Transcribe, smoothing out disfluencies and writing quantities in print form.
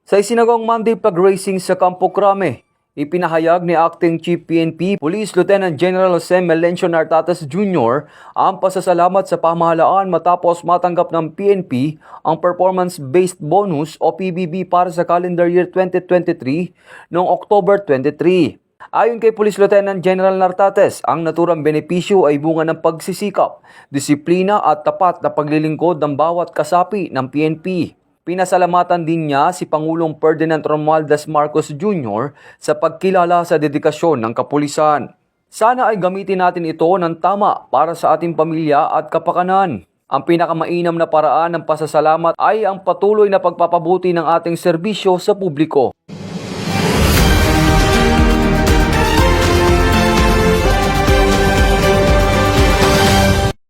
Sa isinagawang Monday pag-racing sa Campo Crame, ipinahayag ni Acting Chief PNP Police Lieutenant General Jose Melencio Nartates Jr. ang pasasalamat sa pamahalaan matapos matanggap ng PNP ang Performance-Based Bonus o PBB para sa calendar year 2023 noong October 23. Ayon kay Police Lieutenant General Nartates, ang naturang benepisyo ay bunga ng pagsisikap, disiplina at tapat na paglilingkod ng bawat kasapi ng PNP. Pinasalamatan din niya si Pangulong Ferdinand Romualdez Marcos Jr. sa pagkilala sa dedikasyon ng kapulisan. Sana ay gamitin natin ito ng tama para sa ating pamilya at kapakanan. Ang pinakamainam na paraan ng pasasalamat ay ang patuloy na pagpapabuti ng ating serbisyo sa publiko.